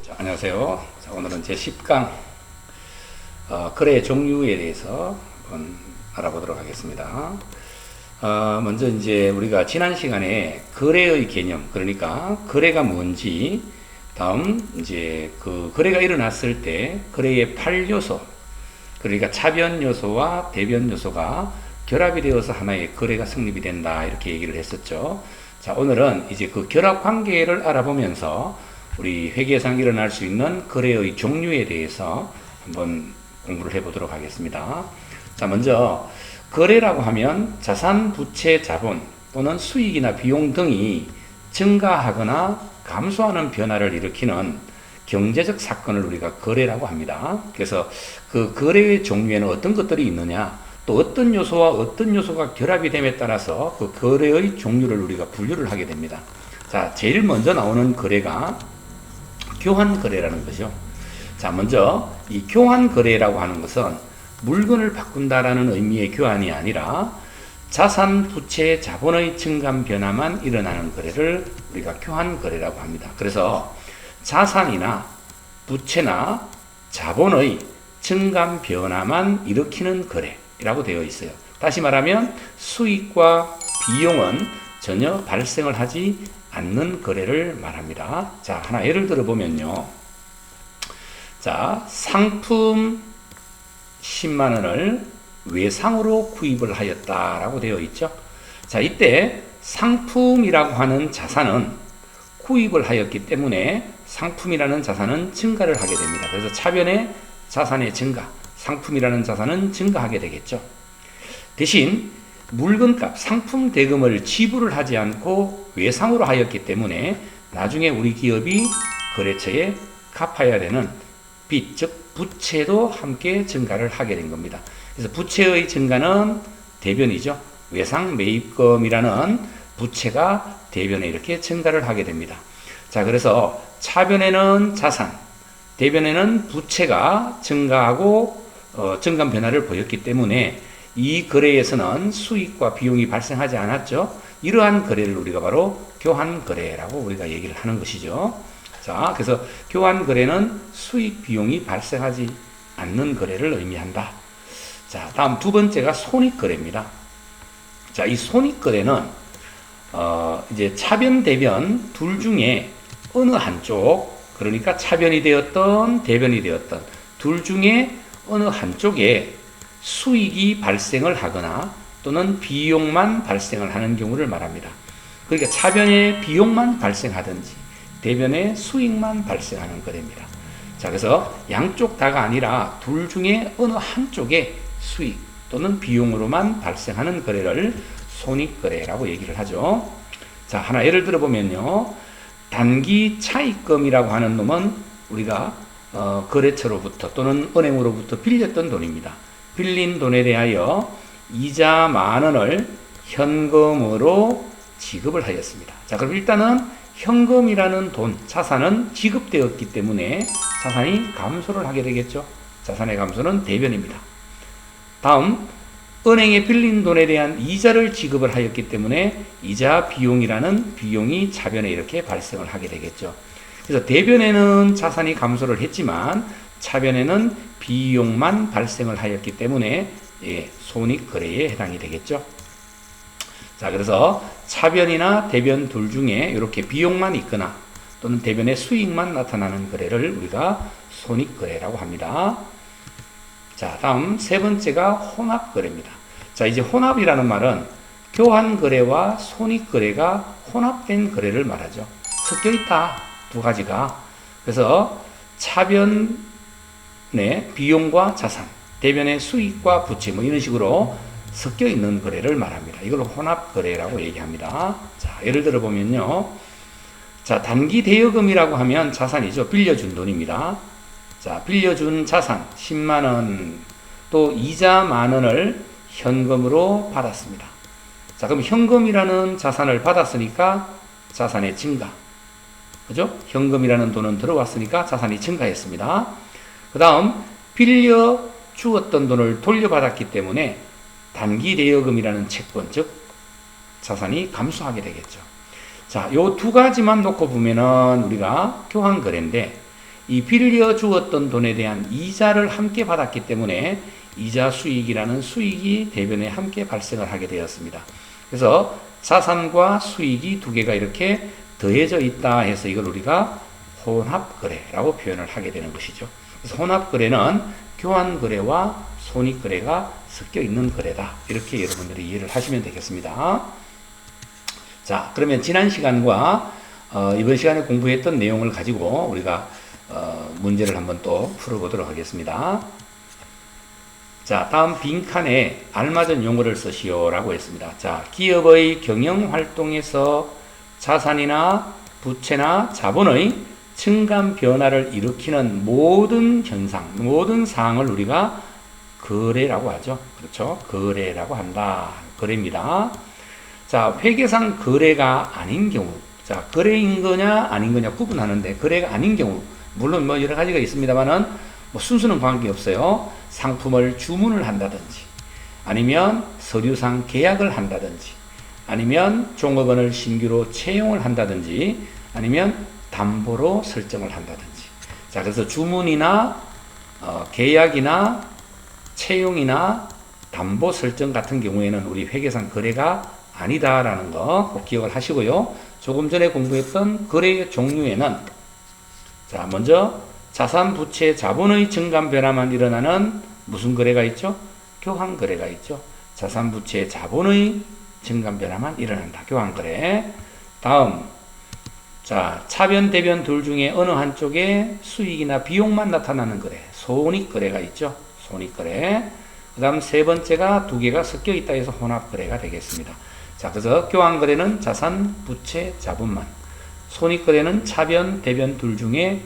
자, 안녕하세요. 자, 오늘은 제 10강 거래 종류에 대해서 한번 알아보도록 하겠습니다. 먼저 이제 우리가 지난 시간에 거래의 개념, 그러니까 거래가 뭔지, 다음 이제 그 거래가 일어났을 때 거래의 8요소, 그러니까 차변 요소와 대변 요소가 결합이 되어서 하나의 거래가 성립이 된다, 이렇게 얘기를 했었죠. 자, 오늘은 이제 그 결합 관계를 알아보면서 우리 회계상 일어날 수 있는 거래의 종류에 대해서 한번 공부를 해보도록 하겠습니다. 자, 먼저 거래라고 하면 자산, 부채, 자본 또는 수익이나 비용 등이 증가하거나 감소하는 변화를 일으키는 경제적 사건을 우리가 거래라고 합니다. 그래서 그 거래의 종류에는 어떤 것들이 있느냐, 또 어떤 요소와 어떤 요소가 결합이 됨에 따라서 그 거래의 종류를 우리가 분류를 하게 됩니다. 자, 제일 먼저 나오는 거래가 교환 거래라는 거죠. 자, 먼저 이 교환 거래라고 하는 것은 물건을 바꾼다라는 의미의 교환이 아니라 자산, 부채, 자본의 증감 변화만 일어나는 거래를 우리가 교환 거래라고 합니다. 그래서 자산이나 부채나 자본의 증감 변화만 일으키는 거래라고 되어 있어요. 다시 말하면 수익과 비용은 전혀 발생을 하지 않는 거래를 말합니다. 자, 하나 예를 들어 보면요. 자, 상품 10만 원을 외상으로 구입을 하였다라고 되어 있죠. 자, 이때 상품이라고 하는 자산은 구입을 하였기 때문에 상품이라는 자산은 증가를 하게 됩니다. 그래서 차변의 자산의 증가, 상품이라는 자산은 증가하게 되겠죠. 대신 물건값, 상품 대금을 지불을 하지 않고 외상으로 하였기 때문에 나중에 우리 기업이 거래처에 갚아야 되는 빚, 즉 부채도 함께 증가를 하게 된 겁니다. 그래서 부채의 증가는 대변이죠. 외상 매입금이라는 부채가 대변에 이렇게 증가를 하게 됩니다. 자, 그래서 차변에는 자산, 대변에는 부채가 증가하고 증감 변화를 보였기 때문에 이 거래에서는 수익과 비용이 발생하지 않았죠. 이러한 거래를 우리가 바로 교환 거래라고 우리가 얘기를 하는 것이죠. 자, 그래서 교환 거래는 수익 비용이 발생하지 않는 거래를 의미한다. 자, 다음 두 번째가 손익 거래입니다. 자, 이 손익 거래는 이제 차변 대변 둘 중에 어느 한쪽, 그러니까 차변이 되었던 대변이 되었던 둘 중에 어느 한쪽에 수익이 발생을 하거나 또는 비용만 발생을 하는 경우를 말합니다. 그러니까 차변에 비용만 발생하든지 대변에 수익만 발생하는 거래입니다. 자, 그래서 양쪽 다가 아니라 둘 중에 어느 한쪽에 수익 또는 비용으로만 발생하는 거래를 손익거래라고 얘기를 하죠. 자, 하나 예를 들어 보면요. 단기 차입금이라고 하는 놈은 우리가 거래처로부터 또는 은행으로부터 빌렸던 돈입니다. 빌린 돈에 대하여 이자 10,000원을 현금으로 지급을 하였습니다. 자, 그럼 일단은 현금이라는 돈, 자산은 지급되었기 때문에 자산이 감소를 하게 되겠죠. 자산의 감소는 대변입니다. 다음, 은행에 빌린 돈에 대한 이자를 지급을 하였기 때문에 이자 비용이라는 비용이 차변에 이렇게 발생을 하게 되겠죠. 그래서 대변에는 자산이 감소를 했지만 차변에는 비용만 발생을 하였기 때문에 손익거래에 해당이 되겠죠. 자, 그래서 차변이나 대변 둘 중에 이렇게 비용만 있거나 또는 대변의 수익만 나타나는 거래를 우리가 손익거래라고 합니다. 자, 다음 세 번째가 혼합거래입니다. 자, 이제 혼합이라는 말은 교환거래와 손익거래가 혼합된 거래를 말하죠. 섞여 있다, 두 가지가. 그래서 차변의 비용과 자산, 대변의 수익과 부채, 뭐 이런 식으로 섞여 있는 거래를 말합니다. 이걸 혼합거래라고 얘기합니다. 자, 예를 들어 보면요. 자, 단기 대여금이라고 하면 자산이죠. 빌려준 돈입니다. 자, 빌려준 자산 10만 원, 또 이자 10,000원을 현금으로 받았습니다. 자, 그럼 현금이라는 자산을 받았으니까 자산의 증가. 그죠? 현금이라는 돈은 들어왔으니까 자산이 증가했습니다. 그 다음, 빌려 주었던 돈을 돌려받았기 때문에 단기 대여금이라는 채권, 즉 자산이 감소하게 되겠죠. 자, 요 두 가지만 놓고 보면은 우리가 교환 거래인데 이 빌려 주었던 돈에 대한 이자를 함께 받았기 때문에 이자 수익이라는 수익이 대변에 함께 발생을 하게 되었습니다. 그래서 자산과 수익이 두 개가 이렇게 더해져 있다 해서 이걸 우리가 혼합거래라고 표현을 하게 되는 것이죠. 그래서 혼합거래는 교환거래와 손익거래가 섞여 있는 거래다. 이렇게 여러분들이 이해를 하시면 되겠습니다. 자, 그러면 지난 시간과 이번 시간에 공부했던 내용을 가지고 우리가 문제를 한번 또 풀어보도록 하겠습니다. 자, 다음 빈칸에 알맞은 용어를 쓰시오 라고 했습니다. 자, 기업의 경영활동에서 자산이나 부채나 자본의 증감 변화를 일으키는 모든 현상, 모든 사항을 우리가 거래라고 하죠. 그렇죠? 거래라고 한다. 거래입니다. 자, 회계상 거래가 아닌 경우, 자, 거래인 거냐 아닌 거냐 구분하는데 거래가 아닌 경우, 물론 뭐 여러 가지가 있습니다만은 뭐 순수는 관계없어요. 상품을 주문을 한다든지, 아니면 서류상 계약을 한다든지, 아니면 종업원을 신규로 채용을 한다든지, 아니면 담보로 설정을 한다든지. 자, 그래서 주문이나 계약이나 채용이나 담보 설정 같은 경우에는 우리 회계상 거래가 아니다라는 거 꼭 기억을 하시고요. 조금 전에 공부했던 거래의 종류에는 자, 먼저 자산, 부채, 자본의 증감 변화만 일어나는 무슨 거래가 있죠? 교환 거래가 있죠. 자산, 부채, 자본의 증감 변화만 일어난다. 교환 거래. 다음, 자, 차변, 대변 둘 중에 어느 한쪽에 수익이나 비용만 나타나는 거래. 손익 거래가 있죠. 손익 거래. 그 다음 세 번째가 두 개가 섞여 있다 해서 혼합 거래가 되겠습니다. 자, 그래서 교환 거래는 자산, 부채, 자본만. 손익 거래는 차변, 대변 둘 중에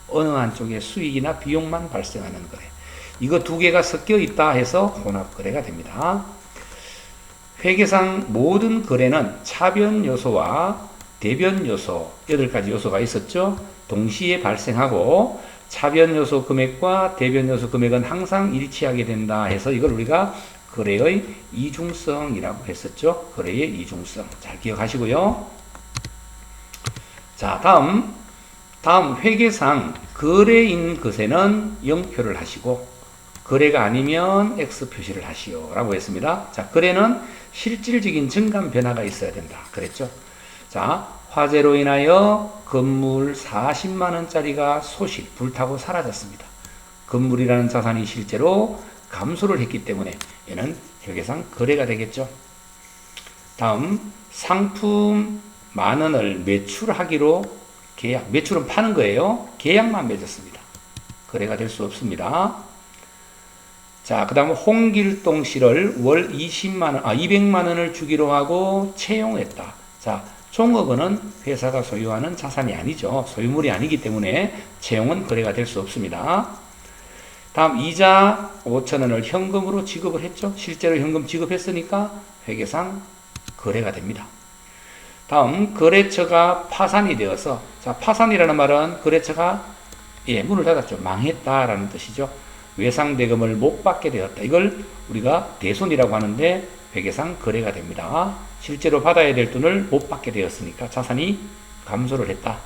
어느 한쪽에 수익이나 비용만 발생하는 거래. 이거 두 개가 섞여 있다 해서 혼합 거래가 됩니다. 회계상 모든 거래는 차변 요소와 대변 요소, 8가지 요소가 있었죠. 동시에 발생하고 차변 요소 금액과 대변 요소 금액은 항상 일치하게 된다 해서 이걸 우리가 거래의 이중성이라고 했었죠. 거래의 이중성. 잘 기억하시고요. 자, 다음 회계상 거래인 것에는 0표를 하시고 거래가 아니면 X 표시를 하시오 라고 했습니다. 자, 거래는 실질적인 증감 변화가 있어야 된다 그랬죠. 자, 화재로 인하여 건물 40만원짜리가 소식, 불타고 사라졌습니다. 건물이라는 자산이 실제로 감소를 했기 때문에 얘는 회계상 거래가 되겠죠. 다음, 상품 10,000원을 매출하기로 계약, 매출은 파는 거예요. 계약만 맺었습니다. 거래가 될 수 없습니다. 자, 그 다음 홍길동 씨를 월 200만 원을 주기로 하고 채용했다. 자, 종업원은 회사가 소유하는 자산이 아니죠. 소유물이 아니기 때문에 채용은 거래가 될 수 없습니다. 다음 이자 5,000원을 현금으로 지급을 했죠. 실제로 현금 지급했으니까 회계상 거래가 됩니다. 다음 거래처가 파산이 되어서, 자, 파산이라는 말은 거래처가 문을 닫았죠. 망했다라는 뜻이죠. 외상대금을 못 받게 되었다. 이걸 우리가 대손이라고 하는데 회계상 거래가 됩니다. 실제로 받아야 될 돈을 못 받게 되었으니까 자산이 감소를 했다.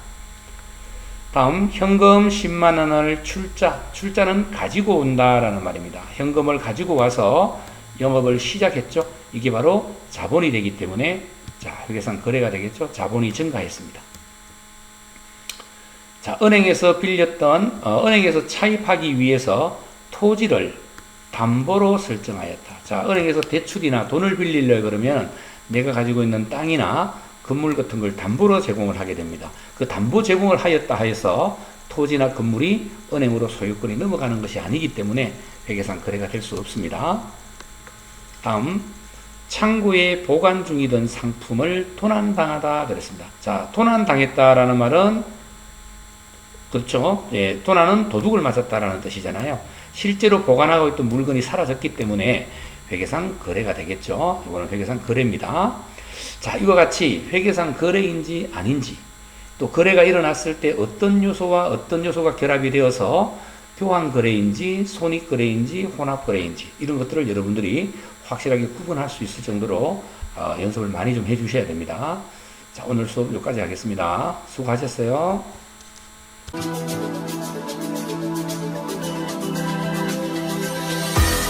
다음 현금 10만 원을 출자는 가지고 온다라는 말입니다. 현금을 가지고 와서 영업을 시작했죠. 이게 바로 자본이 되기 때문에 자, 회계상 거래가 되겠죠. 자본이 증가했습니다. 자, 은행에서 빌렸던 은행에서 차입하기 위해서 토지를 담보로 설정하였다. 자, 은행에서 대출이나 돈을 빌리려 그러면 내가 가지고 있는 땅이나 건물 같은 걸 담보로 제공을 하게 됩니다. 그 담보 제공을 하였다 해서 토지나 건물이 은행으로 소유권이 넘어가는 것이 아니기 때문에 회계상 거래가 될 수 없습니다. 다음, 창고에 보관 중이던 상품을 도난당하다 그랬습니다. 자, 도난당했다라는 말은 그렇죠. 예, 도난은 도둑을 맞았다라는 뜻이잖아요. 실제로 보관하고 있던 물건이 사라졌기 때문에 회계상 거래가 되겠죠. 이거는 회계상 거래입니다. 자, 이와 같이 회계상 거래인지 아닌지, 또 거래가 일어났을 때 어떤 요소와 어떤 요소가 결합이 되어서 교환 거래인지 손익 거래인지 혼합 거래인지 이런 것들을 여러분들이 확실하게 구분할 수 있을 정도로 연습을 많이 좀 해주셔야 됩니다. 자, 오늘 수업 여기까지 하겠습니다. 수고하셨어요.